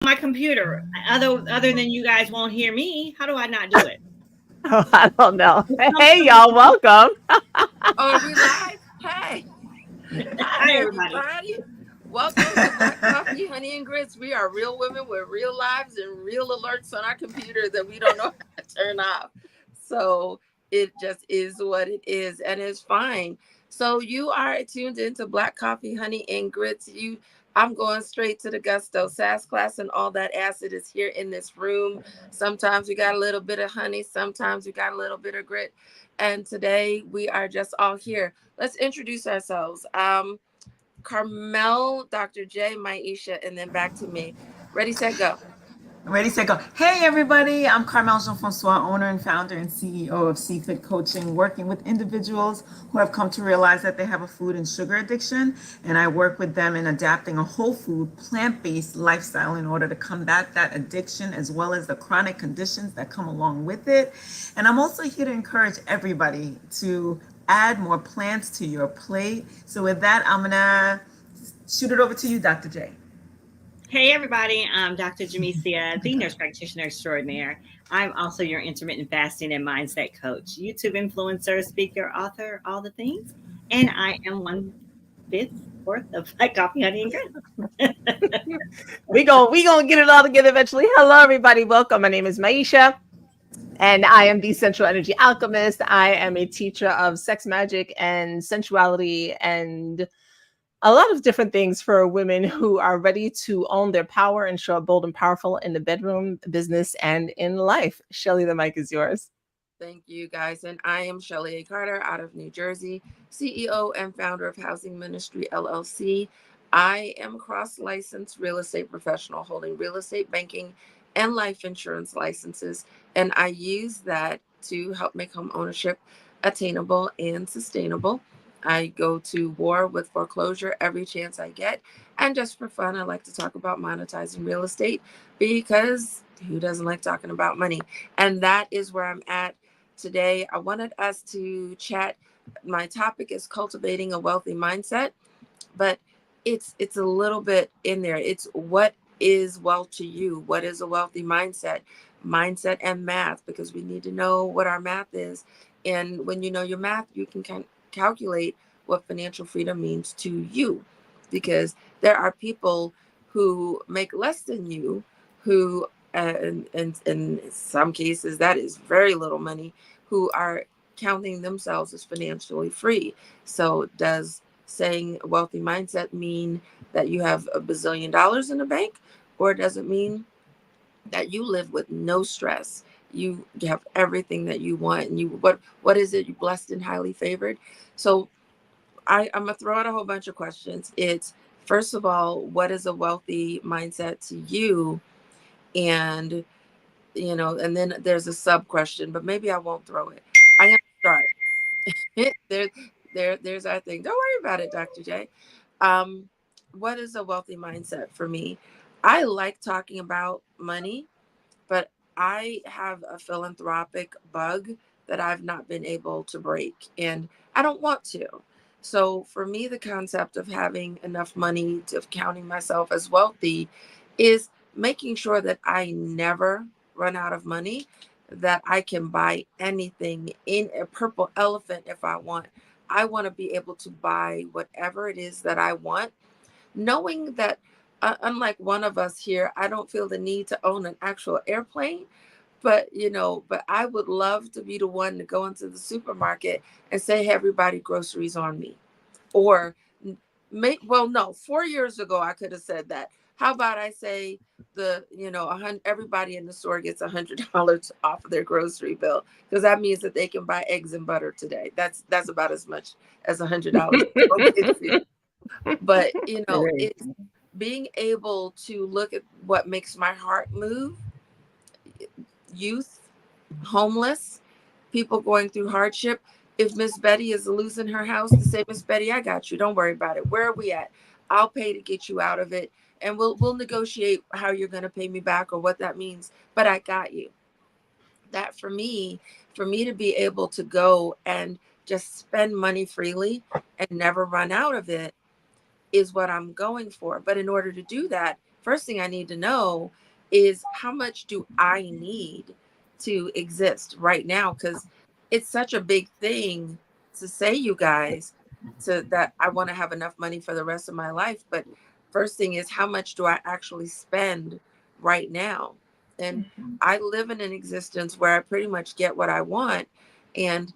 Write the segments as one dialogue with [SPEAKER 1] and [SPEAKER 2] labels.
[SPEAKER 1] my computer. Other than you guys won't hear me, how do I not do it?
[SPEAKER 2] Oh, I don't know.
[SPEAKER 1] It comes
[SPEAKER 2] Hey,
[SPEAKER 1] from
[SPEAKER 2] y'all, welcome.
[SPEAKER 3] Oh, are we live? Hey.
[SPEAKER 1] Hi,
[SPEAKER 3] Hi,
[SPEAKER 1] everybody.
[SPEAKER 3] everybody. Welcome to Black Coffee, Honey, and Grits. We are real women with real lives and real alerts on our computer that we don't know how to turn off. So it just is what it is, and it's fine. So you are tuned into Black Coffee, Honey, and Grits. I'm going straight to the gusto. Sass class and all that acid is here in this room. Sometimes we got a little bit of honey, sometimes we got a little bit of grit. And today we are just all here. Let's introduce ourselves. Carmel, Dr. J, Maisha, and then back to me. Ready, set, go.
[SPEAKER 4] Ready, set, go. Hey, everybody. I'm Carmel Jean Francois, owner and founder and CEO of CFIT Coaching, working with individuals who have come to realize that they have a food and sugar addiction. And I work with them in adapting a whole food, plant based lifestyle in order to combat that addiction as well as the chronic conditions that come along with it. And I'm also here to encourage everybody to add more plants to your plate. So, with that, I'm going to shoot it over to you, Dr. J.
[SPEAKER 1] Hey, everybody. I'm Dr. Jamesia, the nurse practitioner extraordinaire. I'm also your intermittent fasting and mindset coach, YouTube influencer, speaker, author, all the things. And I am one fifth fourth of Black Coffee, Honey, and Grit.
[SPEAKER 2] We gonna get it all together eventually. Hello, everybody. Welcome. My name is Maisha, and I am the Central Energy Alchemist. I am a teacher of sex magic and sensuality and a lot of different things for women who are ready to own their power and show up bold and powerful in the bedroom, business, and in life. Shelly, the mic is yours.
[SPEAKER 3] Thank you, guys. And I am Shelly A. Carter out of New Jersey, CEO and founder of Housing Ministry LLC. I am cross licensed real estate professional holding real estate banking and life insurance licenses. And I use that to help make home ownership attainable and sustainable. I go to war with foreclosure every chance I get. And just for fun, I like to talk about monetizing real estate because who doesn't like talking about money? And that is where I'm at today. I wanted us to chat. My topic is cultivating a wealthy mindset, but it's a little bit in there. It's what is wealth to you? What is a wealthy mindset? Mindset and math, because we need to know what our math is. And when you know your math, you can calculate what financial freedom means to you. Because there are people who make less than you, who and in some cases that is very little money, who are counting themselves as financially free. So does saying wealthy mindset mean that you have a bazillion dollars in the bank, or does it mean that you live with no stress? You have everything that you want, and you what is it? You blessed and highly favored. So I'm gonna throw out a whole bunch of questions. It's first of all, what is a wealthy mindset to you? And and then there's a sub question, but maybe I won't throw it. I'm gonna start. there, there's our thing. Don't worry about it, Dr. J. Um, what is a wealthy mindset for me? I like talking about money, but I have a philanthropic bug that I've not been able to break, and I don't want to. So for me, the concept of having enough money to counting myself as wealthy is making sure that I never run out of money, that I can buy anything in a purple elephant if I want. I want to be able to buy whatever it is that I want, knowing that unlike one of us here, I don't feel the need to own an actual airplane. But but I would love to be the one to go into the supermarket and say, hey, everybody, groceries on me. Or make, well, no, 4 years ago I could have said that. How about I say everybody in the store gets $100 off of their grocery bill, because that means that they can buy eggs and butter today. That's about as much as $100 gets you. But
[SPEAKER 1] It is.
[SPEAKER 3] it's being able to look at what makes my heart move. Youth, homeless, people going through hardship. If Miss Betty is losing her house, to say, Miss Betty, I got you, don't worry about it. Where are we at? I'll pay to get you out of it, and we'll negotiate how you're going to pay me back or what that means, but I got you. That for me to be able to go and just spend money freely and never run out of it is what I'm going for. But in order to do that, first thing I need to know is how much do I need to exist right now? Because it's such a big thing to say, you guys, to that I want to have enough money for the rest of my life. But first thing is, how much do I actually spend right now? And I live in an existence where I pretty much get what I want. And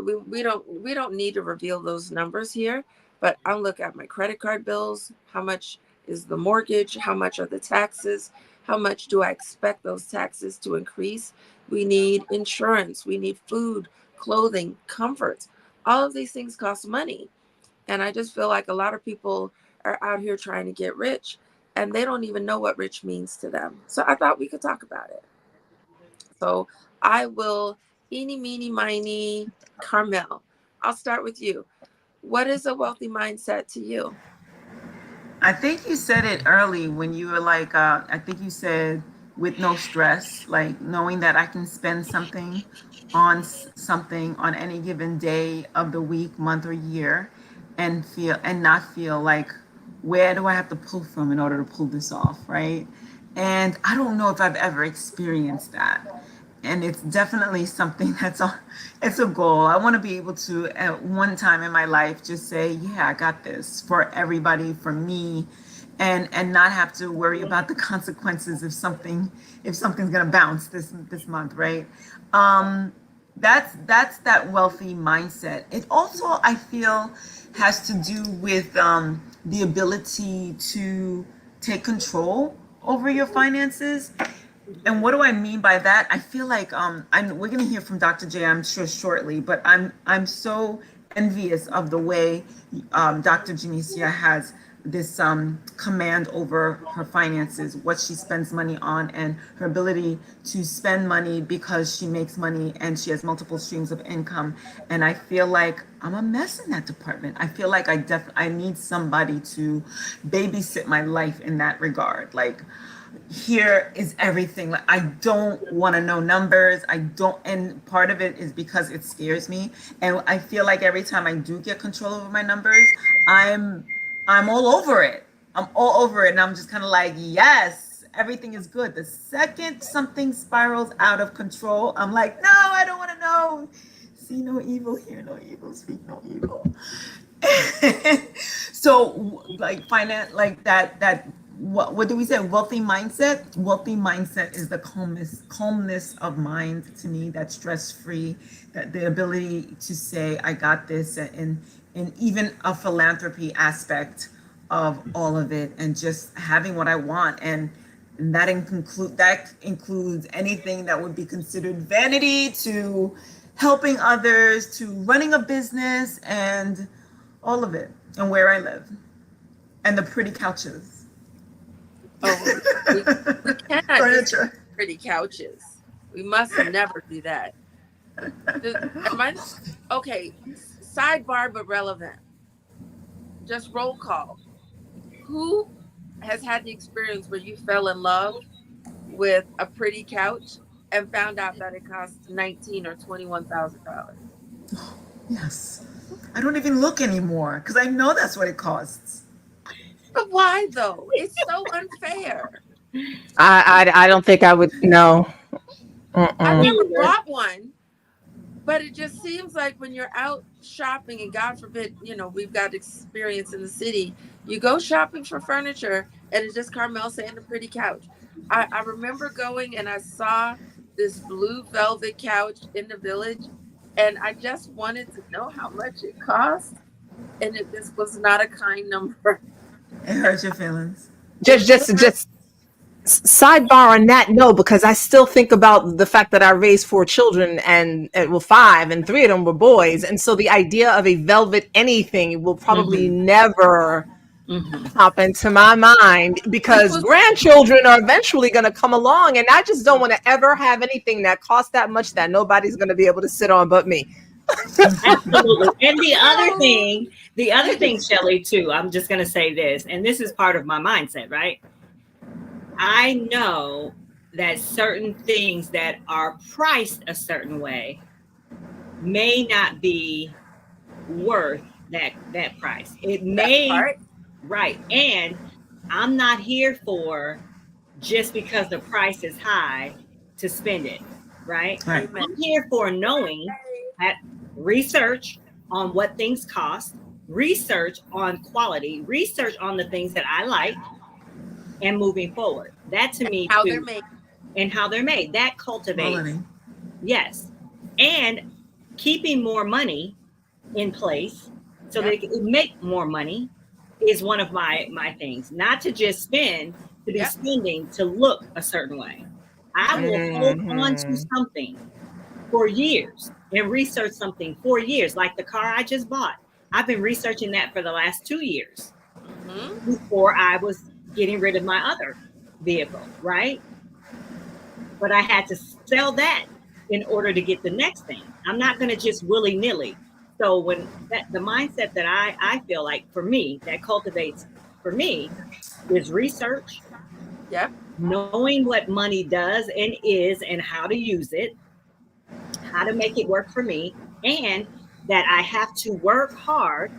[SPEAKER 3] we don't need to reveal those numbers here, but I'll look at my credit card bills, how much is the mortgage, how much are the taxes, how much do I expect those taxes to increase? We need insurance, we need food, clothing, comforts. All of these things cost money. And I just feel like a lot of people are out here trying to get rich and they don't even know what rich means to them. So I thought we could talk about it. So I will eeny, meeny, miny, Carmel. I'll start with you. What is a wealthy mindset to you?
[SPEAKER 4] I think you said it early when you were like, I think you said with no stress, like knowing that I can spend something on something on any given day of the week, month, or year, and feel and not feel like, where do I have to pull from in order to pull this off, right? And I don't know if I've ever experienced that. And it's definitely something that's on, it's a goal. I want to be able to at one time in my life just say, yeah, I got this for everybody, for me, and not have to worry about the consequences if something's gonna bounce this month, right? Um, that's that wealthy mindset. It also, I feel, has to do with the ability to take control over your finances. And what do I mean by that? I feel like we're gonna hear from Dr. J, I'm sure shortly, but I'm so envious of the way Dr. Janicia has this command over her finances, what she spends money on, and her ability to spend money because she makes money and she has multiple streams of income. And I feel like I'm a mess in that department. I feel like I need somebody to babysit my life in that regard. Like, here is everything. Like, I don't want to know numbers. I don't, and part of it is because it scares me. And I feel like every time I do get control over my numbers, I'm I'm all over it. I'm all over it. And I'm just kind of like, yes, everything is good. The second something spirals out of control, I'm like, no, I don't want to know. See no evil, hear no evil, speak no evil. So like finance, like that what do we say, wealthy mindset? Wealthy mindset is the calmness of mind, to me, that's stress free, that the ability to say I got this, and even a philanthropy aspect of all of it, and just having what I want. And that includes anything that would be considered vanity, to helping others, to running a business, and all of it, and where I live, and the pretty couches.
[SPEAKER 3] Oh, we cannot just
[SPEAKER 4] Furniture.
[SPEAKER 3] pretty couches. We must never do that. Am I okay? Sidebar, but relevant. Just roll call. Who has had the experience where you fell in love with a pretty couch and found out that it cost 19 or $21,000?
[SPEAKER 4] Yes. I don't even look anymore because I know that's what it costs.
[SPEAKER 3] But why though? It's so unfair.
[SPEAKER 2] I don't think I would. No.
[SPEAKER 3] I've
[SPEAKER 2] Mm-mm.
[SPEAKER 3] never
[SPEAKER 1] Me either.
[SPEAKER 3] bought one, but it just seems like when you're out shopping, and God forbid, we've got experience in the city, you go shopping for furniture and it's just Carmel saying a pretty couch. I remember going and I saw this blue velvet couch in the village, and I just wanted to know how much it cost. And this was not a kind number.
[SPEAKER 4] It hurts your feelings.
[SPEAKER 3] It literally,
[SPEAKER 2] Just sidebar on that. No, because I still think about the fact that I raised four children, and well, five, and three of them were boys, and so the idea of a velvet anything will probably
[SPEAKER 1] Mm-hmm.
[SPEAKER 2] never
[SPEAKER 1] Mm-hmm.
[SPEAKER 2] pop into my mind,
[SPEAKER 3] this
[SPEAKER 2] because
[SPEAKER 3] was,
[SPEAKER 2] grandchildren are eventually going to come along, and I just don't want to ever have anything that costs that much that nobody's going to be able to sit on but me.
[SPEAKER 1] Absolutely. And
[SPEAKER 3] oh,
[SPEAKER 1] the other thing, Shelley, too, I'm just going to say this, and this is part of my mindset, right? I know that certain things that are priced a certain way may not be worth that price. It
[SPEAKER 3] that
[SPEAKER 1] may,
[SPEAKER 3] part.
[SPEAKER 1] right. And I'm not here for just because the price is high to spend it, right?
[SPEAKER 4] Right.
[SPEAKER 3] Amen.
[SPEAKER 1] I'm here for knowing that research on what things cost, research on quality, research on the things that I like, and moving forward. That to me
[SPEAKER 3] How they're
[SPEAKER 1] too,
[SPEAKER 3] made.
[SPEAKER 1] and how they're made. That cultivates,
[SPEAKER 4] Quality.
[SPEAKER 1] yes, and keeping more money in place so that
[SPEAKER 3] Yep.
[SPEAKER 1] it can make more money is one of my things. Not to just spend to be
[SPEAKER 3] Yep.
[SPEAKER 1] spending to look a certain way. I will hold on to
[SPEAKER 2] Mhm.
[SPEAKER 1] something for years and research something for years, like the car I just bought. I've been researching that for the last 2 years
[SPEAKER 3] Mm-hmm.
[SPEAKER 1] before I was getting rid of my other vehicle, right? But I had to sell that in order to get the next thing. I'm not going to just willy nilly. So when that the mindset that I feel like for me that cultivates for me is research,
[SPEAKER 3] Yep.
[SPEAKER 1] knowing what money does and is and how to use it, how to make it work for me, and that I have to work hard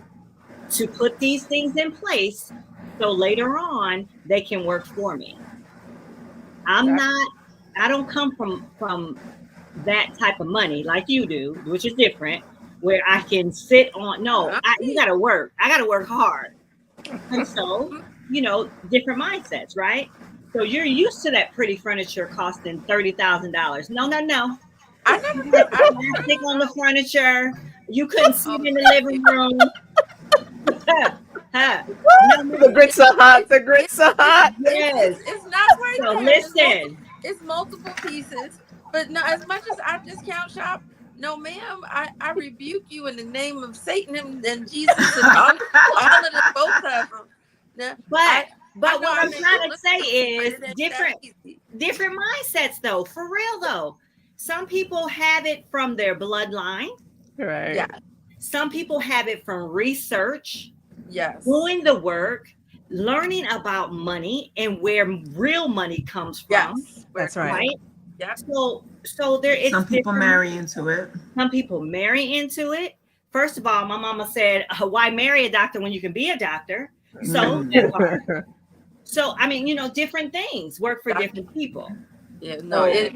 [SPEAKER 1] to put these things in place so later on they can work for me. I'm
[SPEAKER 3] Yep.
[SPEAKER 1] not I don't come from that type of money like you do, which is different, where I can sit on no, you
[SPEAKER 3] Right.
[SPEAKER 1] gotta work. I gotta work hard. And so, different mindsets, right? So you're used to that pretty furniture costing $30,000. No, no, no.
[SPEAKER 3] I
[SPEAKER 1] You
[SPEAKER 3] never.
[SPEAKER 1] had
[SPEAKER 3] I
[SPEAKER 1] plastic on the
[SPEAKER 3] no.
[SPEAKER 1] furniture. You couldn't sit
[SPEAKER 3] Oh,
[SPEAKER 1] in the
[SPEAKER 3] thank you.
[SPEAKER 1] living room. Huh. No,
[SPEAKER 2] The
[SPEAKER 1] ma'am.
[SPEAKER 2] grits are hot.
[SPEAKER 3] It's
[SPEAKER 2] The
[SPEAKER 3] it's
[SPEAKER 2] grits are
[SPEAKER 3] it's
[SPEAKER 2] hot.
[SPEAKER 1] Yes.
[SPEAKER 3] it's not right
[SPEAKER 1] So
[SPEAKER 3] there. It's multiple.
[SPEAKER 1] listen,
[SPEAKER 3] It's multiple pieces. But no, as much as I discount shop, no, ma'am. I rebuke you in the name of Satan and Jesus and all of them, both of them. Now,
[SPEAKER 1] but
[SPEAKER 3] I
[SPEAKER 1] but
[SPEAKER 3] know
[SPEAKER 1] what
[SPEAKER 3] I
[SPEAKER 1] I'm
[SPEAKER 3] make it
[SPEAKER 1] trying to
[SPEAKER 3] look
[SPEAKER 1] say
[SPEAKER 3] easy, but
[SPEAKER 1] is
[SPEAKER 3] it ain't that
[SPEAKER 1] different
[SPEAKER 3] easy.
[SPEAKER 1] different mindsets though. For real though. Some people have it from their bloodline.
[SPEAKER 3] Yeah.
[SPEAKER 2] Right.
[SPEAKER 1] Some people have it from research,
[SPEAKER 3] Yes.
[SPEAKER 1] doing the work, learning about money and where real money comes from,
[SPEAKER 3] Yes. Where it
[SPEAKER 2] That's
[SPEAKER 3] comes
[SPEAKER 2] right.
[SPEAKER 3] from.
[SPEAKER 1] right?
[SPEAKER 3] Yep.
[SPEAKER 1] So there it's
[SPEAKER 4] Some people
[SPEAKER 1] different.
[SPEAKER 4] marry into it.
[SPEAKER 1] Some people marry into it. First of all, my mama said, "Why marry a doctor when you can be a doctor?" So
[SPEAKER 4] Mm.
[SPEAKER 1] that part. So I mean, different things work for
[SPEAKER 3] That,
[SPEAKER 1] different people.
[SPEAKER 3] yeah. No.
[SPEAKER 1] So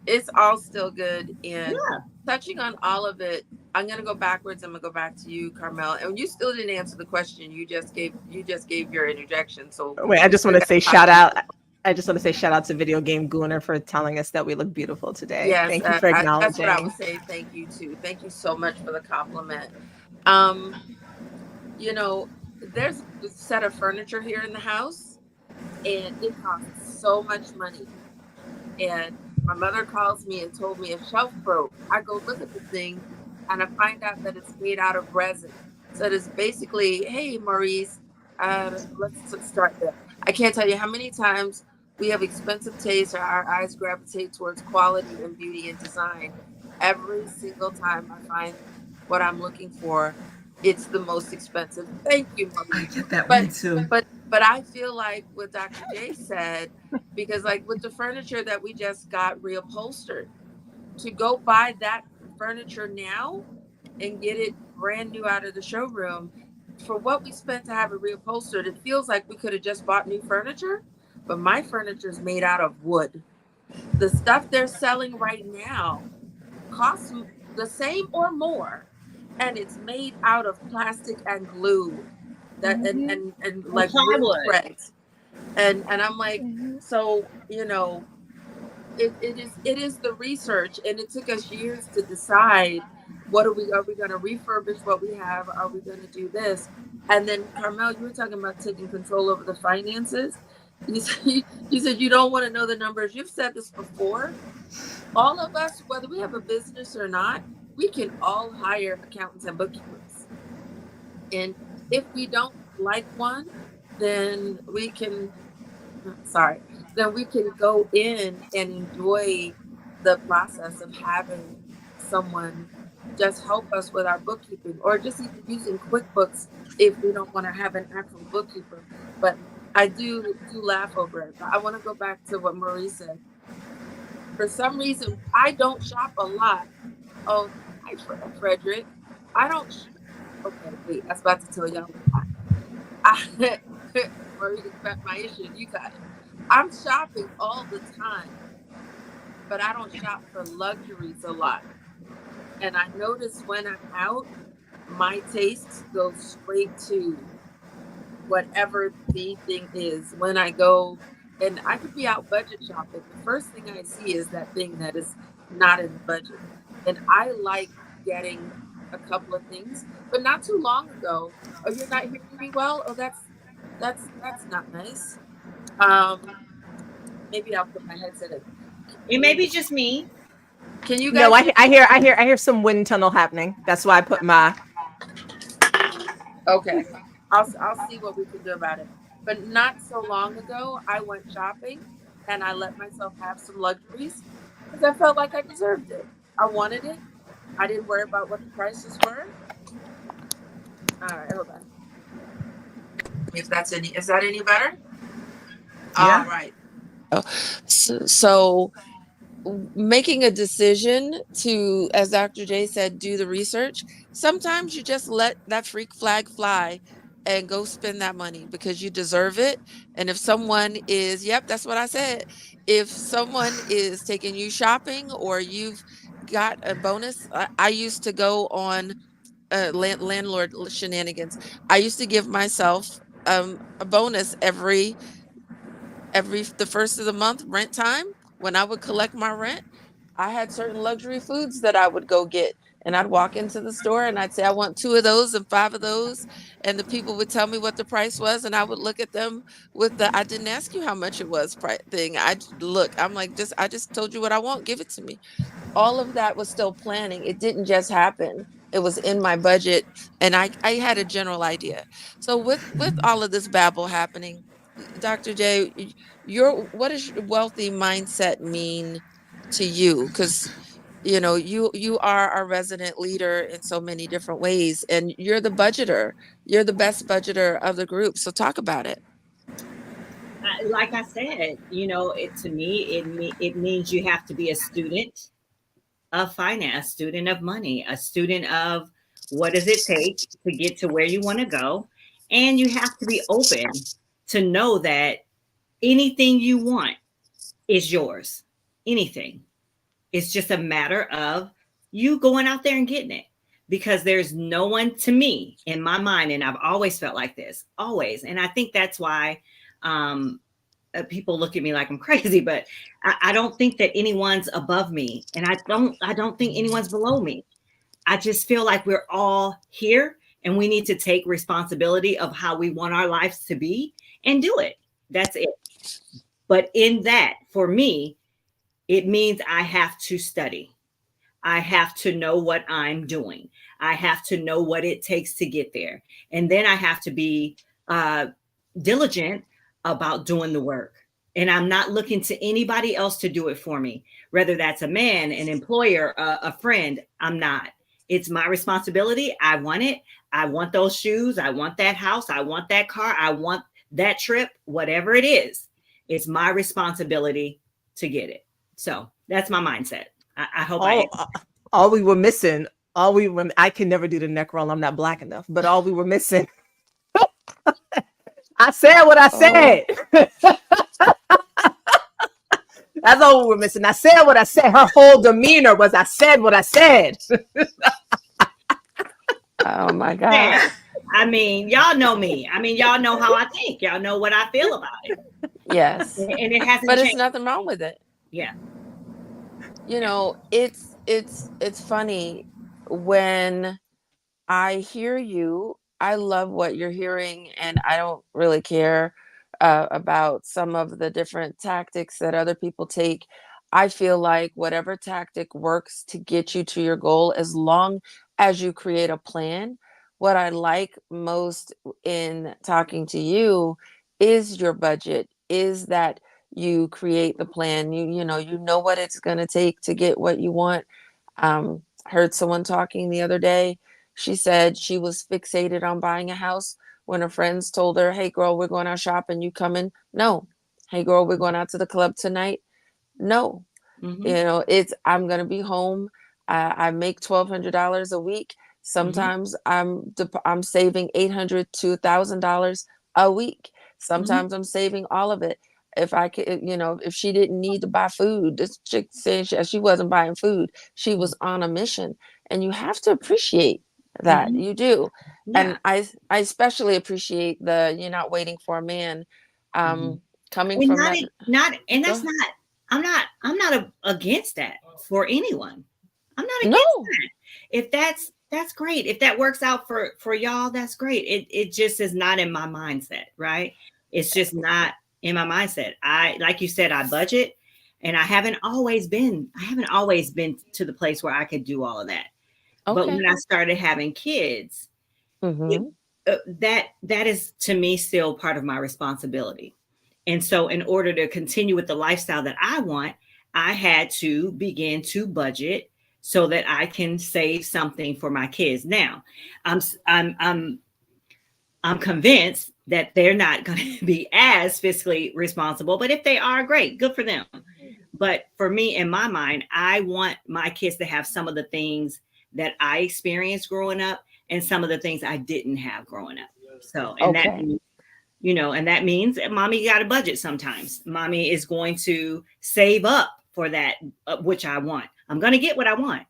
[SPEAKER 3] It's all still good. And
[SPEAKER 1] yeah,
[SPEAKER 3] touching on all of it, I'm gonna go backwards. I'm gonna go back to you, Carmel. And you still didn't answer the question. You just gave your interjection. So
[SPEAKER 2] Wait, I
[SPEAKER 3] we
[SPEAKER 2] just
[SPEAKER 3] still
[SPEAKER 2] want to
[SPEAKER 3] got
[SPEAKER 2] say
[SPEAKER 3] time
[SPEAKER 2] shout
[SPEAKER 3] for you.
[SPEAKER 2] out. I just want to say shout out to Video Game Gooner for telling us that we look beautiful today.
[SPEAKER 3] Yes,
[SPEAKER 2] Thank you for
[SPEAKER 3] that's what I
[SPEAKER 2] acknowledging.
[SPEAKER 3] would say. Thank you too. Thank you so much for the compliment. Um, you know, there's a set of furniture here in the house, and it costs so much money. And my mother calls me and told me a shelf broke. I go look at the thing, and I find out that it's made out of resin. So it is basically, hey, Maurice, start there. I can't tell you how many times we have expensive tastes or our eyes gravitate towards quality and beauty and design. Every single time I find what I'm looking for, it's the most expensive. Thank you,
[SPEAKER 4] I
[SPEAKER 3] Maurice.
[SPEAKER 4] get that way
[SPEAKER 3] But
[SPEAKER 4] too.
[SPEAKER 3] but I feel like what Dr. J said, because like with the furniture that we just got reupholstered, to go buy that furniture now and get it brand new out of the showroom for what we spent to have it reupholstered, it feels like we could have just bought new furniture. But my furniture is made out of wood. The stuff they're selling right now costs the same or more, and it's made out of plastic and glue that
[SPEAKER 1] mhm.
[SPEAKER 3] and
[SPEAKER 1] And
[SPEAKER 3] like wood
[SPEAKER 1] plywood.
[SPEAKER 3] threads. And I'm like, so it is the research, and it took us years to decide what are we going to refurbish what we have, are we going to do this. And then Carmel, you were talking about taking control over the finances. You said you don't want to know the numbers. You've said this before. All of us, whether we have a business or not, we can all hire accountants and bookkeepers. And if we don't like one, then we can sorry, then we can go in and enjoy the process of having someone just help us with our bookkeeping, or just even using QuickBooks if we don't want to have an actual bookkeeper. But I do laugh over it. But I want to go back to what Marie said. For some reason, I don't shop a lot. Oh, hi, Frederick. I don't. Okay, wait. I was about to tell y'all. I, Maisha, you got it. I'm shopping all the time, but I don't shop for luxuries a lot. And I notice when I'm out, my tastes go straight to whatever the thing is. When I go, and I could be out budget shopping, the first thing I see is that thing that is not in the budget. And I like getting a couple of things. But not too long ago, oh, you're not hearing me well? Oh, that's not nice. Um, maybe I'll put my headset in.
[SPEAKER 1] It may be just me.
[SPEAKER 3] Can you
[SPEAKER 2] No,
[SPEAKER 3] guys hear me?
[SPEAKER 2] I hear some wind tunnel happening. That's why I put my.
[SPEAKER 3] Okay. I'll see what we can do about it. But not so long ago, I went shopping and I let myself have some luxuries because I felt like I deserved it. I wanted it. I didn't worry about what the prices were. All right, hold on. If that's any, is that any better? All
[SPEAKER 4] Yeah.
[SPEAKER 3] right. So making a decision to, as Dr. J said, do the research, sometimes you just let that freak flag fly and go spend that money because you deserve it. And if someone is, yep, that's what I said. If someone is taking you shopping or you've got a bonus, I used to go on landlord shenanigans. I used to give myself a bonus every the first of the month rent time. When I would collect my rent, I had certain luxury foods that I would go get, and I'd walk into the store and I'd say I want 2 of those and 5 of those, and the people would tell me what the price was, and I would look at them with the I didn't ask you how much it was thing. Look, I'm like, just I just told you what I want, give it to me. All of that was still planning. It didn't just happen. It was in my budget, and I had a general idea. So with all of this babble happening, Dr. J, your what does your wealthy mindset mean to you? Because you are our resident leader in so many different ways, and you're the budgeter. You're the best budgeter of the group. So talk about it.
[SPEAKER 1] Like I said, it to me, it means you have to be a student of finance, a student of money, a student of what does it take to get to where you want to go, and you have to be open to know that anything you want is yours. Anything. It's just a matter of you going out there and getting it because there's no one to me in my mind. And I've always felt like this, always. And I think that's why um, people look at me like I'm crazy, but I don't think that anyone's above me. And I don't think anyone's below me. I just feel like we're all here and we need to take responsibility of how we want our lives to be and do it. That's it. But in that, for me, it means I have to study. I have to know what I'm doing. I have to know what it takes to get there. And then I have to be uh, diligent about doing the work. And I'm not looking to anybody else to do it for me, whether that's a man, an employer, a friend. I'm not. It's my responsibility. I want it. I want those shoes. I want that house. I want that car. I want that trip, whatever it is. It's my responsibility to get it. So that's my mindset. I hope I.
[SPEAKER 2] All we were missing, I can never do the neck roll. I'm not black enough, but all we were missing. I said what I
[SPEAKER 3] Oh,
[SPEAKER 2] said. That's all we were missing. I said what I said. Her whole demeanor was I said what I said.
[SPEAKER 3] oh my
[SPEAKER 1] Said.
[SPEAKER 3] God.
[SPEAKER 1] I mean, y'all know me. I mean, y'all know how I think. Y'all know what I feel about it,
[SPEAKER 3] Yes.
[SPEAKER 1] and it hasn't
[SPEAKER 3] But it's
[SPEAKER 1] changed.
[SPEAKER 3] nothing wrong with it.
[SPEAKER 1] Yeah.
[SPEAKER 3] It's funny when I hear you. I love what you're hearing, and I don't really care about some of the different tactics that other people take. I feel like whatever tactic works to get you to your goal, as long as you create a plan. What I like most in talking to you is your budget, is that you create the plan. You know what it's going to take to get what you want. Heard someone talking the other day. She said she was fixated on buying a house when her friends told her, "Hey, girl, we're going out shopping. You coming?" No. "Hey, girl, we're going out to the club tonight." No.
[SPEAKER 1] Mm-hmm.
[SPEAKER 3] It's I'm going to be home. I make $1,200 a week.
[SPEAKER 1] Mm-hmm.
[SPEAKER 3] Sometimes I'm saving $800 to $1,000 a week. Sometimes I'm saving all of it. If I could, if she didn't need to buy food, this chick said she wasn't buying food. She was on a mission. And you have to appreciate that.
[SPEAKER 1] Mm-hmm.
[SPEAKER 3] You do.
[SPEAKER 1] Yeah.
[SPEAKER 3] And I especially appreciate the you're not waiting for a man,
[SPEAKER 1] Mhm.
[SPEAKER 3] coming
[SPEAKER 1] And
[SPEAKER 3] from
[SPEAKER 1] not
[SPEAKER 3] that.
[SPEAKER 1] e not and that's
[SPEAKER 3] Go.
[SPEAKER 1] not I'm not against that for anyone. I'm not against
[SPEAKER 3] No.
[SPEAKER 1] that. If that's great. If that works out for y'all, that's great. It just is not in my mindset, right? It's just not in my mindset. I like you said, I budget and I haven't always been to the place where I could do all of that. But
[SPEAKER 3] Okay.
[SPEAKER 1] when I started having kids, it,
[SPEAKER 3] Mm-hmm.
[SPEAKER 1] that is to me still part of my responsibility. And so, in order to continue with the lifestyle that I want, I had to begin to budget so that I can save something for my kids. Now, I'm I'm I'm I'm convinced that they're not going to be as fiscally responsible, but if they are, great, good for them. But for me, in my mind, I want my kids to have some of the things that I experienced growing up and some of the things I didn't have growing up. So, and that
[SPEAKER 3] Okay.
[SPEAKER 1] means, and that means that mommy got a budget sometimes. Mommy is going to save up for that, which I want. I'm going to get what I want.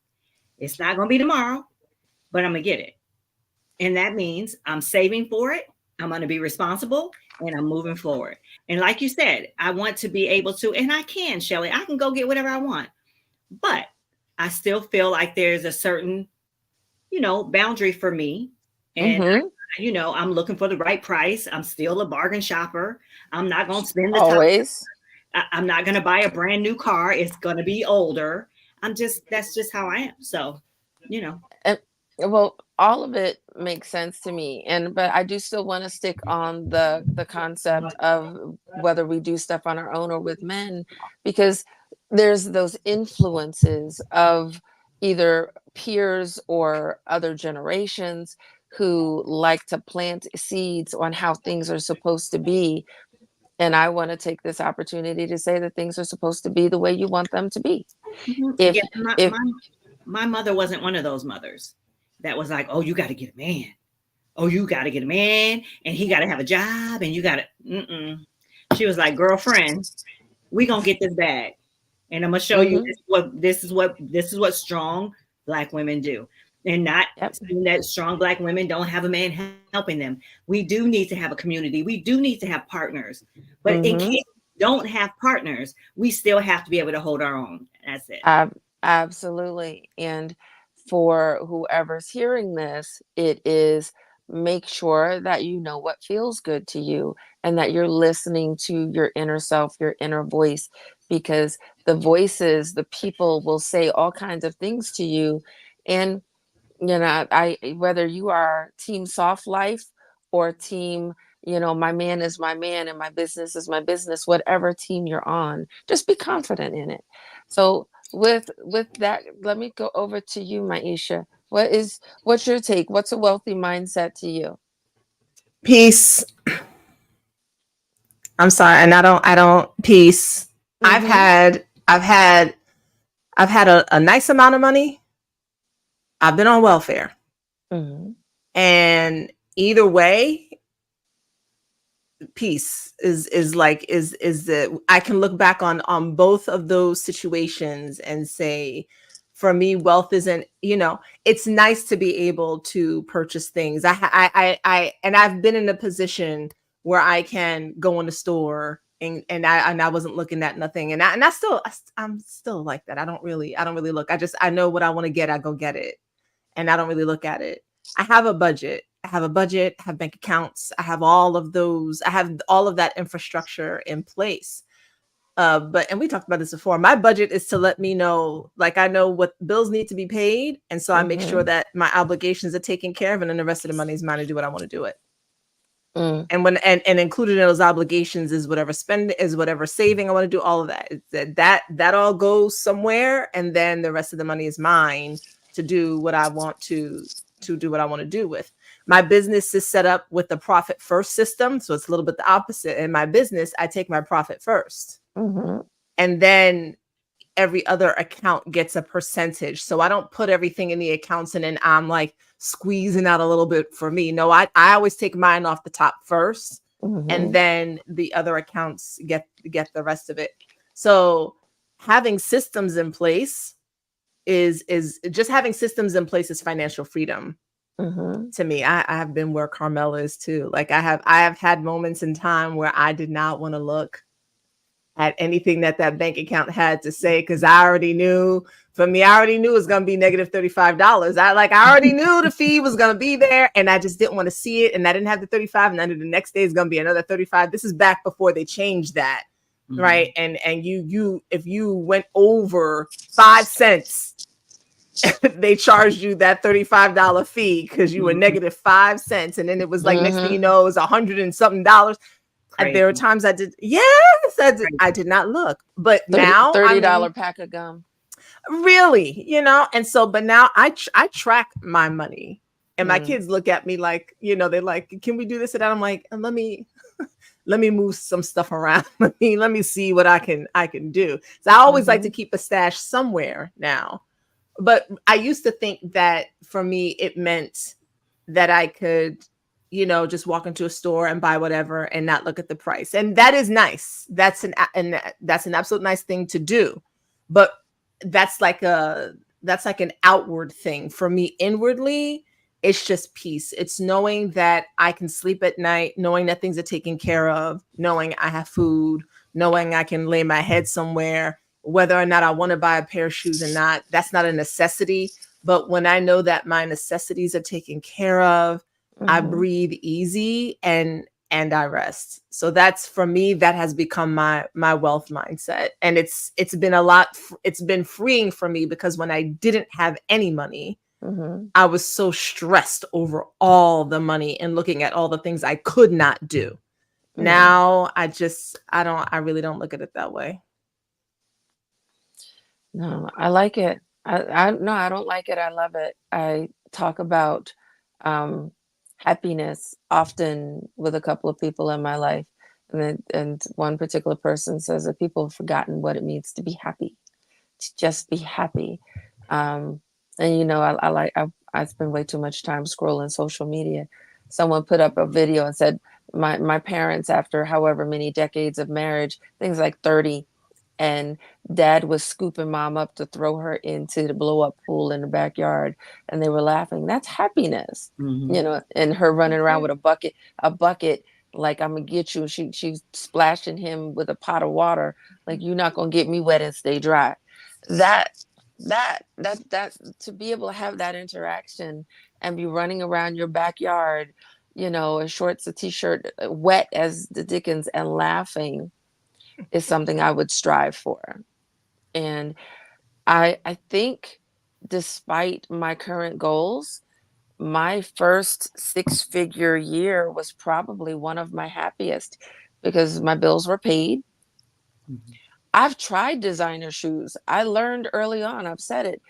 [SPEAKER 1] It's not going to be tomorrow, but I'm going to get it. And that means I'm saving for it. I'm going to be responsible and I'm moving forward. And like you said, I want to be able to, and I can, Shelly, I can go get whatever I want. But I still feel like there's a certain, boundary for me. And,
[SPEAKER 3] Mm-hmm.
[SPEAKER 1] I'm looking for the right price. I'm still a bargain shopper. I'm not going to spend the time.
[SPEAKER 3] Always.
[SPEAKER 1] I'm not going to buy a brand new car. It's going to be older. That's just how I am. So, you know.
[SPEAKER 3] And well, all of it makes sense to me. But I do still want to stick on the concept of whether we do stuff on our own or with men, because there's those influences of either peers or other generations who like to plant seeds on how things are supposed to be. And I want to take this opportunity to say that things are supposed to be the way you want them to be.
[SPEAKER 1] Mhm.
[SPEAKER 3] If
[SPEAKER 1] Yeah, my,
[SPEAKER 3] if
[SPEAKER 1] my my mother wasn't one of those mothers that was like, "Oh, you got to get a man. Oh, you got to get a man, and he got to have a job, and you got to." Mm-mm. She was like, "Girlfriend, we gonna get this bag, and I'm gonna show you
[SPEAKER 3] Mhm.
[SPEAKER 1] this is what strong Black women do, and not
[SPEAKER 3] Yep.
[SPEAKER 1] saying that strong Black women don't have a man helping them. We do need to have a community. We do need to have partners, but in case
[SPEAKER 3] Mhm.
[SPEAKER 1] we don't have partners, we still have to be able to hold our own. That's it."
[SPEAKER 3] Absolutely. And for whoever's hearing this, it is make sure that you know what feels good to you and that you're listening to your inner self, your inner voice, because the voices, the people will say all kinds of things to you. And I whether you are team soft life or team, my man is my man and my business is my business, whatever team you're on, just be confident in it. So with that, let me go over to you, Maisha. What's your take? What's a wealthy mindset to you?
[SPEAKER 2] Peace. I'm sorry, and I don't peace. I've
[SPEAKER 3] Mm-hmm.
[SPEAKER 2] had I've had I've had a nice amount of money. I've been on welfare.
[SPEAKER 3] Mm-hmm.
[SPEAKER 2] And either way, peace is the I can look back on both of those situations and say, for me, wealth isn't, it's nice to be able to purchase things. And I've been in a position where I can go in the store and I wasn't looking at nothing, I'm still like that. I don't really look. I know what I want to get. I go get it, and I don't really look at it. I have a budget. I have bank accounts. I have all of those. I have all of that infrastructure in place. And we talked about this before. My budget is to let me know, like, I know what bills need to be paid, and so I make sure
[SPEAKER 3] Mm-hmm.
[SPEAKER 2] that my obligations are taken care of, and then the rest of the money is mine to do what I want to do it.
[SPEAKER 3] Mm.
[SPEAKER 2] And included in those obligations is whatever spending, is whatever saving I want to do. All of that. That all goes somewhere, and then the rest of the money is mine to do what I want to do what I want to do with. My business is set up with the profit first system, so it's a little bit the opposite. In my business, I take my profit first,
[SPEAKER 3] Mm-hmm.
[SPEAKER 2] and then every other account gets a percentage. So I don't put everything in the accounts and then I'm like squeezing out a little bit for me. No, I always take mine off the top first, and then the other accounts get the rest of it. So having systems in place is just having systems in place is financial freedom to me. I have been where Carmel is too. Like I have had moments in time where I did not want to look at anything that bank account had to say, because I already knew for me, I already knew it was going to be negative $35. I already knew the fee was going to be there, and I just didn't want to see it. And I didn't have the 35, and then the next day is going to be another 35. This is back before they changed that. Right. And you if you went over 5 cents, they charged you that $35 fee because you were negative 5 cents. And then it was like, next thing you know, it was $100 and something dollars. There were times I did. Yes, I did not look. But now
[SPEAKER 3] $30 pack of gum.
[SPEAKER 2] Really, and so, but now I track my money, and my kids look at me like, they're like, can we do this and that? I'm like, let me move some stuff around. let me see what I can do. So I always like to keep a stash somewhere now. But I used to think that for me, it meant that I could, just walk into a store and buy whatever and not look at the price. And that is nice. That's an absolute nice thing to do. But that's like an outward thing. For me, inwardly, it's just peace. It's knowing that I can sleep at night, knowing that things are taken care of, knowing I have food, knowing I can lay my head somewhere, whether or not I want to buy a pair of shoes or not. That's not a necessity. But when I know that my necessities are taken care of, I breathe easy and I rest. So that's, for me, that has become my wealth mindset. And it's been freeing for me, because when I didn't have any money, I was so stressed over all the money and looking at all the things I could not do. Now I really don't look at it that way.
[SPEAKER 3] No, I like it. No, I don't like it. I love it. I talk about happiness often with a couple of people in my life, and one particular person says that people have forgotten what it means to be happy, to just be happy. And I spend way too much time scrolling social media. Someone put up a video and said, my parents, after however many decades of marriage, things like 30, and dad was scooping mom up to throw her into the blow up pool in the backyard, and they were laughing. That's happiness. And her running around with a bucket, like, I'm gonna get you. She's splashing him with a pot of water, like, you're not gonna get me wet and stay dry. That to be able to have that interaction and be running around your backyard, in shorts, a t-shirt, wet as the dickens, and laughing, is something I would strive for. And I think, despite my current goals, my first 6-figure year was probably one of my happiest, because my bills were paid. I've tried designer shoes. I learned early on, I've said it,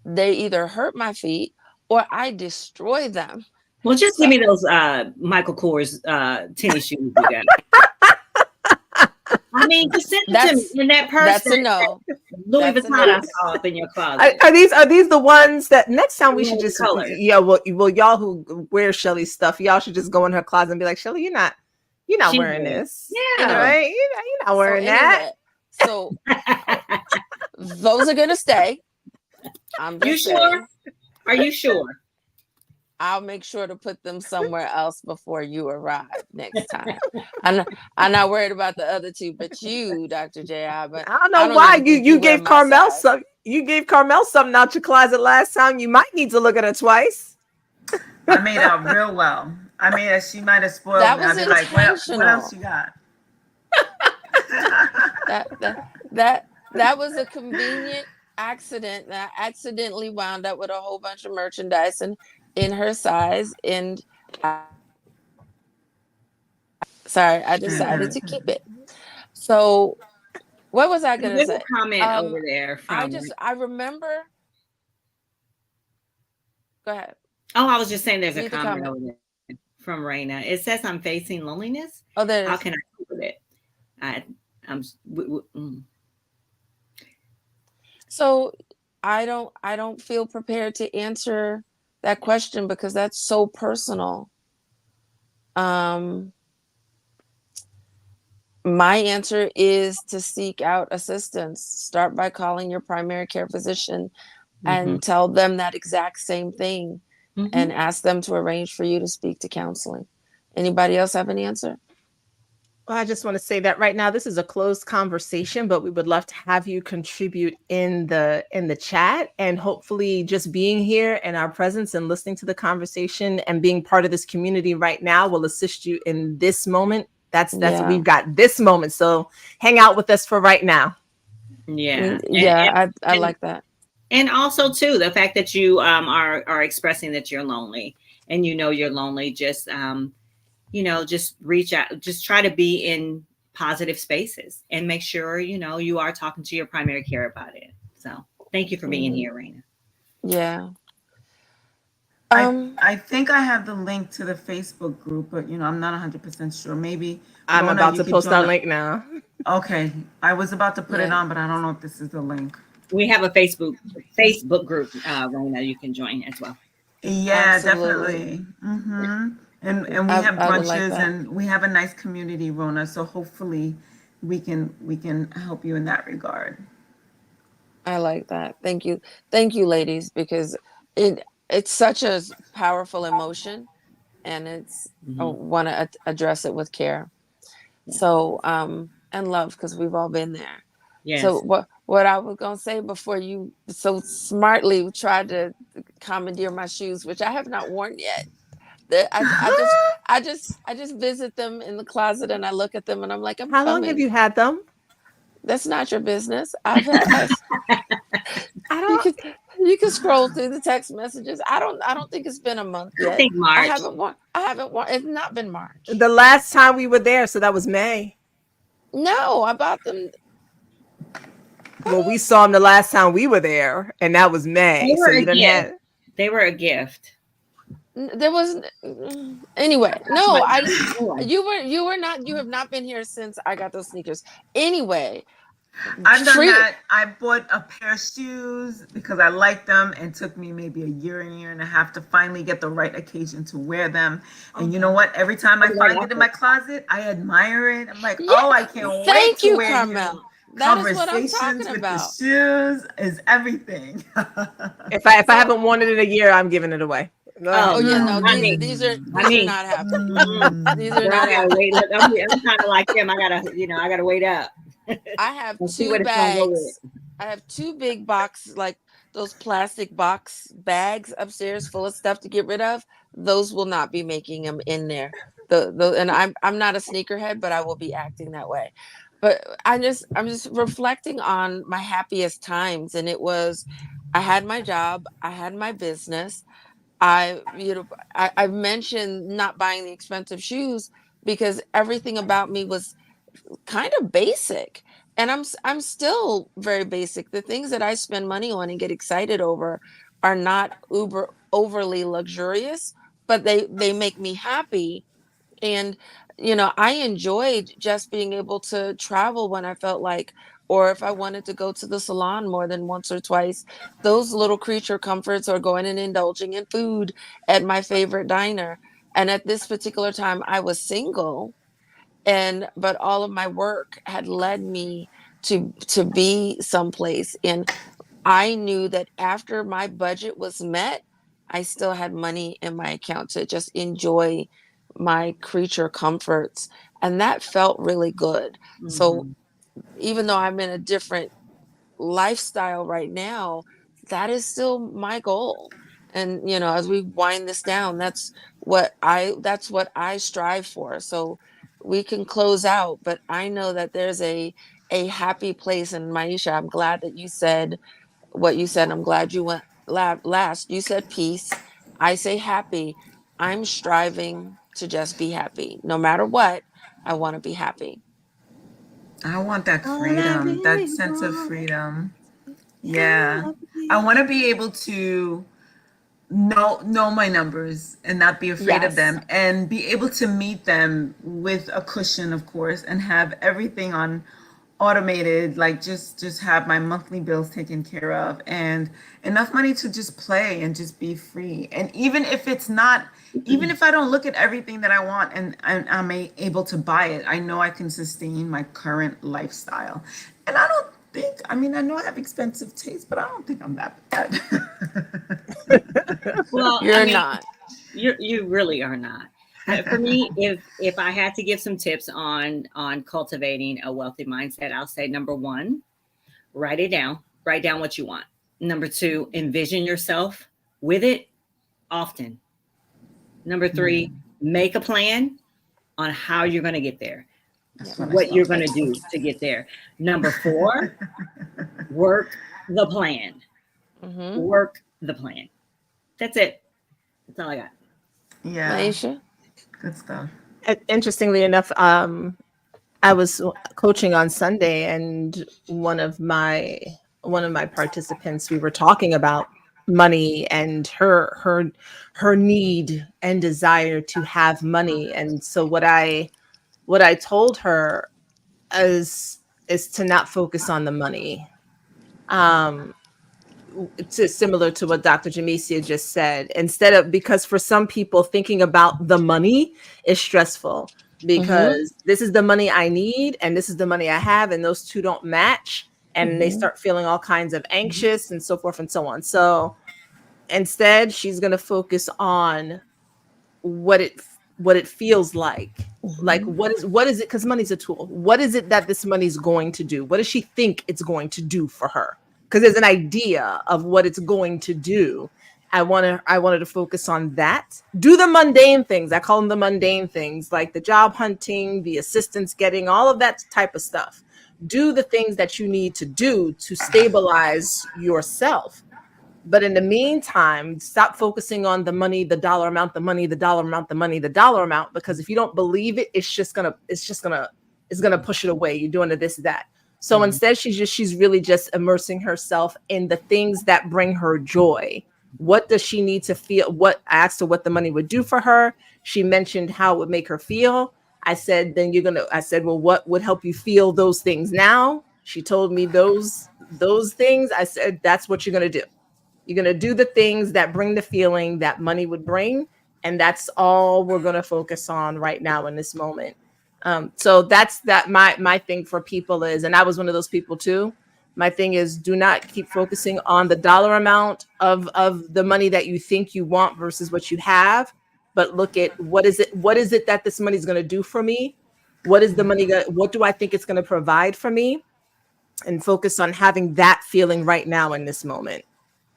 [SPEAKER 3] they either hurt my feet or I destroy them.
[SPEAKER 1] Well, just give me those Michael Kors tennis shoes you got. I mean, just send it to me in that purse.
[SPEAKER 3] That's a no.
[SPEAKER 1] Louis Vuitton I saw up in your closet.
[SPEAKER 2] Are these the ones that next time we should just
[SPEAKER 1] color.
[SPEAKER 2] well, y'all who wear Shelly's stuff, y'all should just go in her closet and be like, Shelly, you're not wearing this.
[SPEAKER 1] Yeah.
[SPEAKER 2] Right? You're not wearing that.
[SPEAKER 3] So those are gonna stay. I'm just
[SPEAKER 1] sure? Are you sure?
[SPEAKER 3] I'll make sure to put them somewhere else before you arrive next time. I'm not worried about the other two, but you, Dr. J.I. But
[SPEAKER 2] I don't know why you gave Carmel some. You gave Carmel something out your closet last time. You might need to look at her twice.
[SPEAKER 4] I made out real well. I mean, she might have spoiled
[SPEAKER 3] that
[SPEAKER 4] me.
[SPEAKER 3] Was
[SPEAKER 4] I'd be like, what else you got?
[SPEAKER 3] that was a convenient accident. That I accidentally wound up with a whole bunch of merchandise and in her size, and I decided to keep it. So what was I gonna say?
[SPEAKER 1] There's a comment over there from
[SPEAKER 3] I remember. Go ahead.
[SPEAKER 1] Oh, I was just saying there's a comment over there from Raina. It says, I'm facing loneliness.
[SPEAKER 3] Oh, there.
[SPEAKER 1] How can I cope with it?
[SPEAKER 3] So I don't feel prepared to answer that question, because that's so personal. My answer is to seek out assistance. Start by calling your primary care physician
[SPEAKER 1] Mm-hmm.
[SPEAKER 3] and tell them that exact same thing
[SPEAKER 1] Mm-hmm.
[SPEAKER 3] and ask them to arrange for you to speak to counseling. Anybody else have an answer?
[SPEAKER 2] Well, I just want to say that right now this is a closed conversation, but we would love to have you contribute in the chat, and hopefully just being here and our presence and listening to the conversation and being part of this community right now will assist you in this moment. That's
[SPEAKER 3] Yeah.
[SPEAKER 2] we've got this moment. So hang out with us for right now.
[SPEAKER 1] Yeah.
[SPEAKER 3] Yeah, I
[SPEAKER 1] And
[SPEAKER 3] like that.
[SPEAKER 1] and also too the fact that you are expressing that you're lonely, and you're lonely, just just reach out, just try to be in positive spaces, and make sure you are talking to your primary care about it. So thank you for being
[SPEAKER 3] Mm,
[SPEAKER 1] here, Raina.
[SPEAKER 3] yeah.
[SPEAKER 4] I
[SPEAKER 3] Um,
[SPEAKER 4] I think I have the link to the Facebook group, but I'm not 100% sure. Maybe
[SPEAKER 2] I'm
[SPEAKER 4] Rona,
[SPEAKER 2] about
[SPEAKER 4] you
[SPEAKER 2] to
[SPEAKER 4] could
[SPEAKER 2] post
[SPEAKER 4] join
[SPEAKER 2] our
[SPEAKER 4] up.
[SPEAKER 2] link now.
[SPEAKER 4] Okay, I was about to put it
[SPEAKER 3] yeah,
[SPEAKER 4] on, but I don't know if this is the link.
[SPEAKER 1] We have a Facebook group, Raina, you can join as well.
[SPEAKER 4] Yeah,
[SPEAKER 3] absolutely.
[SPEAKER 4] definitely. And we have
[SPEAKER 3] I would like
[SPEAKER 4] brunches
[SPEAKER 3] that.
[SPEAKER 4] and we have a nice community, Rona. So hopefully we can help you in that regard.
[SPEAKER 3] I like that. Thank you, ladies, because it's such a powerful emotion, and it's I
[SPEAKER 1] Hmm.
[SPEAKER 3] want to address it with care.
[SPEAKER 1] Yeah.
[SPEAKER 3] So and love, because we've all been there. So
[SPEAKER 1] Yes.
[SPEAKER 3] what I was gonna say before you so smartly tried to commandeer my shoes, which I have not worn yet. I just visit them in the closet and I look at them and I'm like, I'm
[SPEAKER 2] How long have
[SPEAKER 3] coming.
[SPEAKER 2] you had them?
[SPEAKER 3] That's not your business. I've
[SPEAKER 2] I
[SPEAKER 3] you
[SPEAKER 2] don't
[SPEAKER 3] could you can scroll through the text messages. I don't think it's been a month
[SPEAKER 1] I
[SPEAKER 3] yet.
[SPEAKER 1] think March.
[SPEAKER 3] I haven't worn. It's not been March.
[SPEAKER 2] the last time we were there, so that was May.
[SPEAKER 3] No, I bought them.
[SPEAKER 2] Well, we saw them the last time we were there, and that was
[SPEAKER 1] They
[SPEAKER 2] May. So
[SPEAKER 1] were a
[SPEAKER 2] you didn't
[SPEAKER 1] gift.
[SPEAKER 2] have.
[SPEAKER 1] They were a gift.
[SPEAKER 3] There was anyway. No,
[SPEAKER 1] But
[SPEAKER 3] I
[SPEAKER 1] anyway,
[SPEAKER 3] you were not, you have not been here since I got those sneakers. Anyway,
[SPEAKER 4] I've done
[SPEAKER 3] treat
[SPEAKER 4] that. I bought a pair of shoes because I liked them and took me maybe a year and a half to finally get the right occasion to wear them. And you know
[SPEAKER 1] okay.
[SPEAKER 4] what? Every time I
[SPEAKER 1] The right
[SPEAKER 4] find it in my
[SPEAKER 1] outfit.
[SPEAKER 4] closet, I admire it. I'm like,
[SPEAKER 3] yeah,
[SPEAKER 4] oh, I can't wait
[SPEAKER 3] thank
[SPEAKER 4] to
[SPEAKER 3] you,
[SPEAKER 4] wear you.
[SPEAKER 3] Carmel. That is what I'm talking
[SPEAKER 4] Conversations with the
[SPEAKER 3] about.
[SPEAKER 4] shoes is everything.
[SPEAKER 2] If I
[SPEAKER 3] So
[SPEAKER 2] haven't worn it in a year, I'm giving it away. Go
[SPEAKER 1] Oh
[SPEAKER 2] ahead.
[SPEAKER 3] oh yeah,
[SPEAKER 1] no,
[SPEAKER 3] no,
[SPEAKER 1] not me. Not
[SPEAKER 3] these are
[SPEAKER 1] me.
[SPEAKER 3] not happening. These
[SPEAKER 4] Mm.
[SPEAKER 3] are
[SPEAKER 1] Girl, I
[SPEAKER 3] not
[SPEAKER 1] gotta wait.
[SPEAKER 3] happening.
[SPEAKER 1] Look, I'm kind of like him. I gotta wait up
[SPEAKER 3] I have
[SPEAKER 1] and see
[SPEAKER 3] two
[SPEAKER 1] what it's gonna go with.
[SPEAKER 3] bags. I have two big box, like those plastic box bags upstairs full of stuff to get rid of. Those will not be making them in there. The and I'm not a sneakerhead, but I will be acting that way. But I'm just reflecting on my happiest times, and it was I had my job, I had my business. I mentioned not buying the expensive shoes because everything about me was kind of basic, and I'm still very basic. The things that I spend money on and get excited over are not uber overly luxurious, but they make me happy. And I enjoyed just being able to travel when I felt like, or if I wanted to go to the salon more than once or twice. Those little creature comforts, or going and indulging in food at my favorite diner. And at this particular time I was single, and but all of my work had led me to be someplace, and I knew that after my budget was met, I still had money in my account to just enjoy my creature comforts, and that felt really good. So
[SPEAKER 1] Hmm.
[SPEAKER 3] even though I'm in a different lifestyle right now, that is still my goal. And as we wind this down, that's what I strive for. So we can close out, but I know that there's a happy place. And Maisha, I'm glad that you said what you said. I'm glad you went last. You said peace. I say happy. I'm striving to just be happy. No matter what, I want to be happy.
[SPEAKER 4] I want that
[SPEAKER 2] All I
[SPEAKER 4] freedom, that
[SPEAKER 2] really
[SPEAKER 4] sense of
[SPEAKER 2] want
[SPEAKER 4] freedom.
[SPEAKER 2] is
[SPEAKER 4] Yeah. I
[SPEAKER 2] happy.
[SPEAKER 4] want to be able to know my numbers and not be afraid of
[SPEAKER 3] Yes.
[SPEAKER 4] them and be able to meet them with a cushion, of course, and have everything automated, like just have my monthly bills taken care of, and enough money to just play and just be free. And even if it's not, even if I don't look at everything that I want and I'm able to buy it, I know I can sustain my current lifestyle. And I don't think, I mean, I know I have expensive taste, but I don't think I'm that bad.
[SPEAKER 1] Well, I
[SPEAKER 3] You're
[SPEAKER 1] mean,
[SPEAKER 3] not.
[SPEAKER 1] you really are not. For me, if I had to give some tips on cultivating a wealthy mindset, I'll say number one, write it down. Write down what you want. Number two, envision yourself with it often. Number three, make a plan on how you're going to get there,
[SPEAKER 4] That's
[SPEAKER 3] Yep.
[SPEAKER 4] when I
[SPEAKER 1] what you're
[SPEAKER 4] start.
[SPEAKER 1] going to do to get there. Number four, work the plan.
[SPEAKER 3] Mm-hmm.
[SPEAKER 1] Work the plan. That's it. That's all I got.
[SPEAKER 4] Yeah,
[SPEAKER 3] Maisha?
[SPEAKER 4] good stuff.
[SPEAKER 2] Interestingly enough, I was coaching on Sunday, and one of my participants, we were talking about money and her need and desire to have money. And so what I told her is to not focus on the money. Um, to similar to what Dr. Jamesia just said, instead of, because for some people thinking about the money is stressful,
[SPEAKER 3] Mm-hmm.
[SPEAKER 2] because this is the money I need and this is the money I have, and those two don't match, and they
[SPEAKER 3] Mm-hmm.
[SPEAKER 2] start feeling all kinds of anxious and so forth and so on. So instead, she's going to focus on what it feels like
[SPEAKER 3] Mm-hmm.
[SPEAKER 2] what is it, because money's a tool. What is it that this money's going to do? What does she think it's going to do for her? Because there's an idea of what it's going to do. I wanted to focus on that. Do the mundane things. I call them the mundane things, like the job hunting, the assistance getting, all of that type of stuff. Do the things that you need to do to stabilize yourself, but in the meantime, stop focusing on the money, the dollar amount, the money, the dollar amount, the money, the dollar amount, because if you don't believe it, it's gonna push it away. You're doing this, that. So
[SPEAKER 1] Mhm.
[SPEAKER 2] instead, she's really just immersing herself in the things that bring her joy. What does she need to feel? What I asked her what the money would do for her. She mentioned how it would make her feel. I said, well, what would help you feel those things now? She told me those things. I said, that's what you're gonna do. You're going to do the things that bring the feeling that money would bring. And that's all we're going to focus on right now in this moment. So that's that. My thing for people is, and I was one of those people too. My thing is, do not keep focusing on the dollar amount of the money that you think you want versus what you have, but look at what is it that this money is going to do for me? What do I think it's going to provide for me? And focus on having that feeling right now in this moment,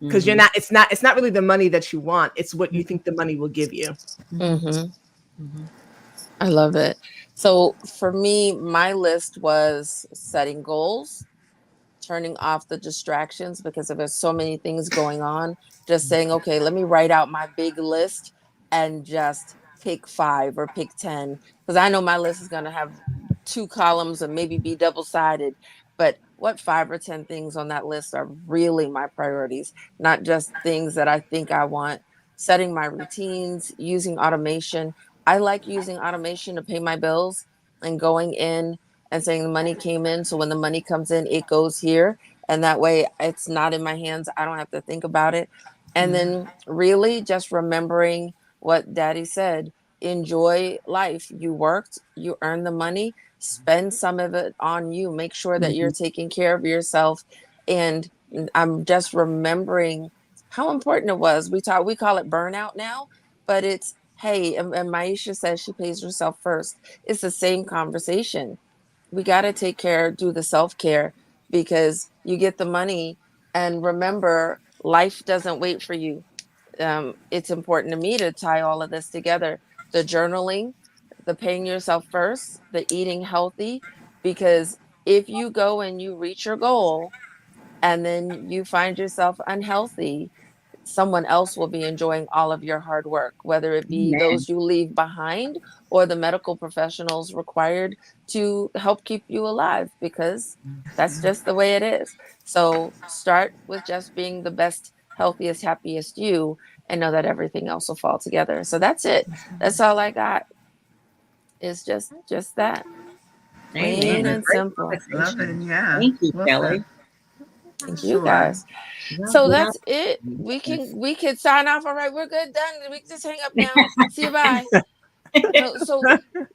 [SPEAKER 2] because
[SPEAKER 1] Mhm.
[SPEAKER 2] it's not really the money that you want, it's what you think the money will give you.
[SPEAKER 1] Mhm.
[SPEAKER 3] Mm-hmm.
[SPEAKER 1] Mhm.
[SPEAKER 3] I love it. So for me, my list was setting goals, turning off the distractions because there's so many things going on. Just saying, okay, let me write out my big list and just pick five or pick 10. Because I know my list is going to have two columns and maybe be double sided. But what 5 or 10 things on that list are really my priorities, not just things that I think I want. Setting my routines, using automation. I like using automation to pay my bills and going in and saying the money came in. So when the money comes in, it goes here. And that way it's not in my hands. I don't have to think about it. And
[SPEAKER 4] Yeah.
[SPEAKER 3] then really just remembering what daddy said, enjoy life. You worked, you earned the money, spend some of it on you. Make sure that you're
[SPEAKER 1] Mhm.
[SPEAKER 3] taking care of yourself. And I'm just remembering how important it was. We call it burnout now, but it's, hey, and Maisha says she pays herself first. It's the same conversation. We got to take care, do the self care, because you get the money. And remember, life doesn't wait for you. It's important to me to tie all of this together: the journaling, the paying yourself first, the eating healthy. Because if you go and you reach your goal and then you find yourself unhealthy, someone else will be enjoying all of your hard work, whether it be
[SPEAKER 1] Amen.
[SPEAKER 3] those you leave behind or the medical professionals required to help keep you alive, because that's just the way it is. So start with just being the best, healthiest, happiest you, and know that everything else will fall together. So that's it. That's all I got. Is just that. Plain
[SPEAKER 1] Amen.
[SPEAKER 3] and
[SPEAKER 1] Great
[SPEAKER 3] simple.
[SPEAKER 4] Love it.
[SPEAKER 1] conversation.
[SPEAKER 4] Yeah.
[SPEAKER 1] Thank you,
[SPEAKER 4] Well said.
[SPEAKER 1] Kelly.
[SPEAKER 3] Thank you
[SPEAKER 4] Sure.
[SPEAKER 3] guys.
[SPEAKER 1] Well,
[SPEAKER 3] So
[SPEAKER 1] without
[SPEAKER 3] that's it.
[SPEAKER 1] yes.
[SPEAKER 3] We can sign off. All right, we're good. Done. We can just hang up now. See you. Bye. No, so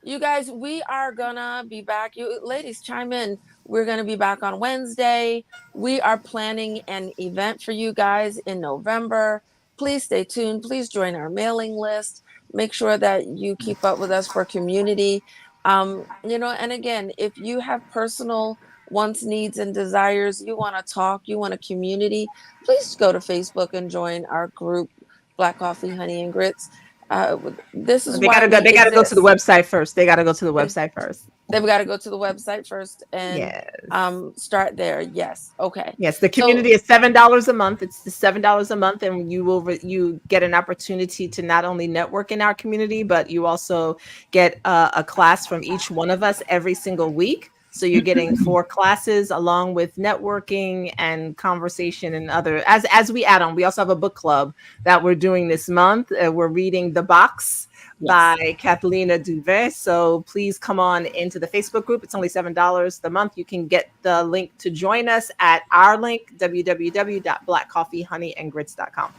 [SPEAKER 3] you guys, we are gonna be back. You ladies, chime in. We're gonna be back on Wednesday. We are planning an event for you guys in November. Please stay tuned. Please join our mailing list. Make sure that you keep up with us for community. And again, if you have personal wants, needs, and desires, you want to talk, you want a community, please go to Facebook and join our group, Black Coffee, Honey, and Grits. uh, this is
[SPEAKER 2] They
[SPEAKER 3] why
[SPEAKER 2] gotta go.
[SPEAKER 3] we
[SPEAKER 2] They gotta go to the
[SPEAKER 3] exist.
[SPEAKER 2] website first. They gotta go to the
[SPEAKER 3] They,
[SPEAKER 2] website first.
[SPEAKER 3] they've got to go to the website first and
[SPEAKER 2] Yes.
[SPEAKER 3] start there. Yes. Okay.
[SPEAKER 2] Yes, the
[SPEAKER 3] So,
[SPEAKER 2] community is $7 a month. It's the $7 a month, and you get an opportunity to not only network in our community, but you also get a class from each one of us every single week. So you're getting 4 classes along with networking and conversation and other as we add on. We also have a book club that we're doing this month. We're reading The Box
[SPEAKER 1] Yes.
[SPEAKER 2] by Catalina Duvet. So please come on into the Facebook group. It's only $7 a month. You can get the link to join us at our link, www.blackcoffeehoneyandgrits.com.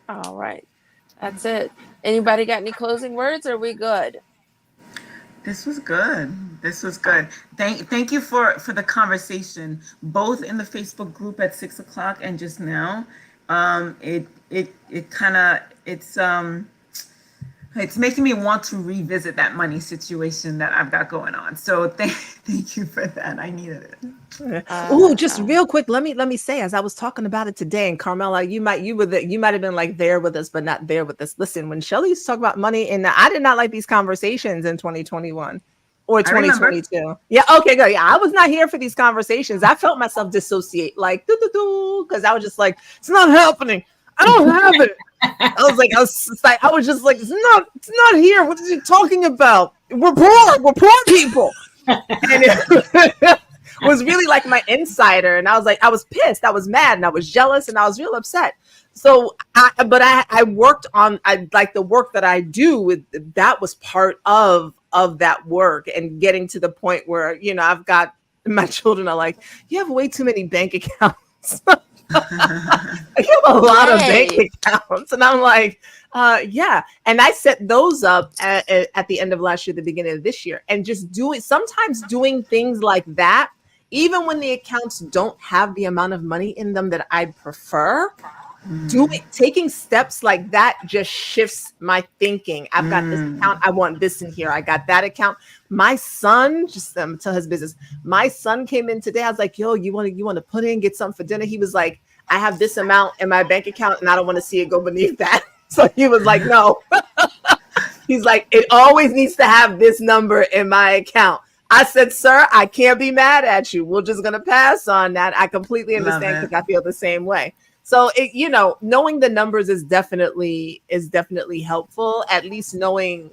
[SPEAKER 3] all right. That's it. Anybody got any closing words? Or are we good?
[SPEAKER 4] This was good. This was
[SPEAKER 3] Uh,
[SPEAKER 4] good. Thank you for the conversation, both in the Facebook group at 6 o'clock and just now. It kind of it's making me want to revisit that money situation that I've got going on. So thank you for that. I needed it.
[SPEAKER 2] Oh, just
[SPEAKER 3] uh,
[SPEAKER 2] real quick, let me say, as I was talking about it today, and Carmela, you might have been like there with us, but not there with us. Listen, when Shelly used to talk about money, and I did not like these conversations in 2021 or
[SPEAKER 4] I remember.
[SPEAKER 2] 2022. Yeah, okay, good. Yeah, I was not here for these conversations. I felt myself dissociate, like because I was just like, it's not happening. I don't have it. I was just like, it's not here. What are you talking about? We're poor people. And it was really like my insider. And I was like, I was pissed, I was mad, and I was jealous, and I was real upset. So I worked on, I like the work that I do with that was part of that work, and getting to the point where, I've got my children are like, you have way too many bank accounts. I have a lot of bank
[SPEAKER 3] yay.
[SPEAKER 2] accounts. And I'm like, yeah. And I set those up at the end of last year, the beginning of this year. And just sometimes doing things like that, even when the accounts don't have the amount of money in them that I prefer, taking steps like that just shifts my thinking. I've got this
[SPEAKER 4] Mm.
[SPEAKER 2] account, I want this in here, I got that account. My son, just tell his business, my son came in today. I was like, yo, you want to put in, get something for dinner? He was like, I have this amount in my bank account and I don't want to see it go beneath that. So he was like, no. He's like, it always needs to have this number in my account. I said, sir, I can't be mad at you. We're just going to pass on that. I completely
[SPEAKER 4] Love
[SPEAKER 2] understand,
[SPEAKER 4] it.
[SPEAKER 2] because I feel the same way. So knowing the numbers is definitely helpful. At least knowing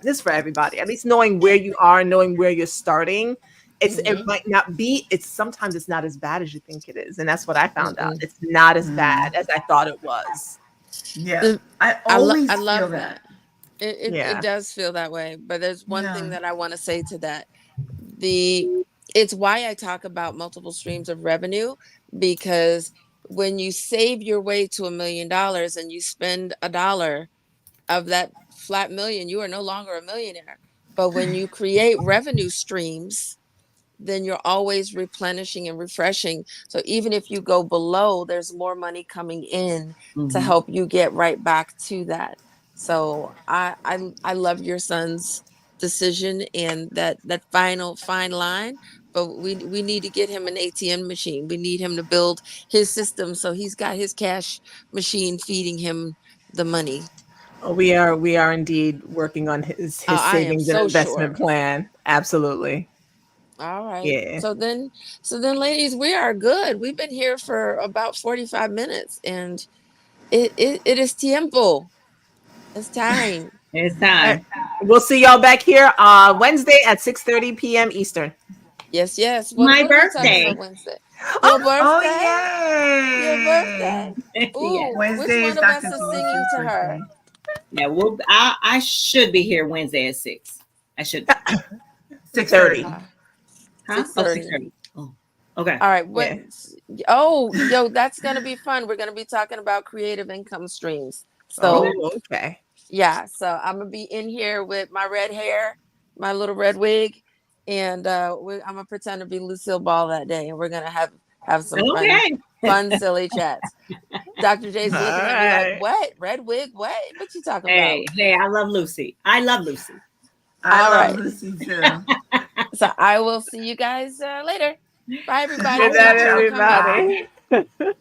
[SPEAKER 2] this for everybody. At least knowing where you are, knowing where you're starting. It
[SPEAKER 3] Mm-hmm.
[SPEAKER 2] might not be. Sometimes it's not as bad as you think it is, and that's what I found out.
[SPEAKER 3] Mm-mm.
[SPEAKER 2] It's not as bad
[SPEAKER 4] Mm.
[SPEAKER 2] as I thought it was.
[SPEAKER 4] Yeah. I
[SPEAKER 3] I
[SPEAKER 4] always feel
[SPEAKER 3] love
[SPEAKER 4] that.
[SPEAKER 3] that. It
[SPEAKER 2] Yeah.
[SPEAKER 3] does feel that way. But there's one
[SPEAKER 4] Yeah.
[SPEAKER 3] thing that I want to say to that. The It's why I talk about multiple streams of revenue, because when you save your way to $1 million and you spend $1 of that flat million, you are no longer a millionaire. But when you create revenue streams, then you're always replenishing and refreshing. So even if you go below, there's more money coming in to
[SPEAKER 1] Mm-hmm.
[SPEAKER 3] help you get right back to that. So I love your son's decision and that final fine line. But we need to get him an ATM machine. We need him to build his system so he's got his cash machine feeding him the money.
[SPEAKER 2] We are indeed working on his
[SPEAKER 3] I am
[SPEAKER 2] savings and
[SPEAKER 3] so
[SPEAKER 2] investment
[SPEAKER 3] sure.
[SPEAKER 2] plan. Absolutely.
[SPEAKER 3] All right.
[SPEAKER 2] Yeah.
[SPEAKER 3] So then, ladies, we are good. We've been here for about 45 minutes, and it is tiempo. It's time.
[SPEAKER 1] It's
[SPEAKER 2] All right.
[SPEAKER 1] time.
[SPEAKER 2] We'll see y'all back here Wednesday at 6:30 p.m. Eastern.
[SPEAKER 3] Yes, yes. What
[SPEAKER 1] My
[SPEAKER 3] are we talking
[SPEAKER 1] birthday.
[SPEAKER 3] about Wednesday? Your
[SPEAKER 4] Oh
[SPEAKER 3] birthday? Your
[SPEAKER 4] yay!
[SPEAKER 3] birthday?
[SPEAKER 1] Yes.
[SPEAKER 3] Ooh, which
[SPEAKER 4] Wednesday
[SPEAKER 3] one
[SPEAKER 4] is
[SPEAKER 3] of us
[SPEAKER 4] Dr.
[SPEAKER 3] is singing
[SPEAKER 4] Jaleesia's
[SPEAKER 3] to her?
[SPEAKER 4] birthday.
[SPEAKER 1] Yeah, I should be here Wednesday at 6. I should be.
[SPEAKER 4] 6:30.
[SPEAKER 1] Huh? Oh,
[SPEAKER 3] 6:30.
[SPEAKER 1] 6:30. Oh, okay.
[SPEAKER 3] All right. What?
[SPEAKER 2] Yeah.
[SPEAKER 3] Oh, yo, that's gonna be fun. We're gonna be talking about creative income streams.
[SPEAKER 1] Okay.
[SPEAKER 3] So
[SPEAKER 2] Oh, okay.
[SPEAKER 3] yeah, so I'm gonna be in here with my red hair, my little red wig, and I'm gonna pretend to be Lucille Ball that day, and we're gonna have some
[SPEAKER 1] Okay.
[SPEAKER 3] fun, silly chats. Dr. J's
[SPEAKER 2] All
[SPEAKER 3] looking at me like,
[SPEAKER 2] right.
[SPEAKER 3] "What? Red wig? What you talking about?"
[SPEAKER 1] Hey, I love Lucy. I love Lucy.
[SPEAKER 4] I
[SPEAKER 3] All
[SPEAKER 4] love
[SPEAKER 3] right.
[SPEAKER 4] Lucy too.
[SPEAKER 3] So I will see you guys later. Bye,
[SPEAKER 2] Good
[SPEAKER 3] everybody.
[SPEAKER 2] night,
[SPEAKER 4] Ciao, ciao. Bye.
[SPEAKER 2] everybody.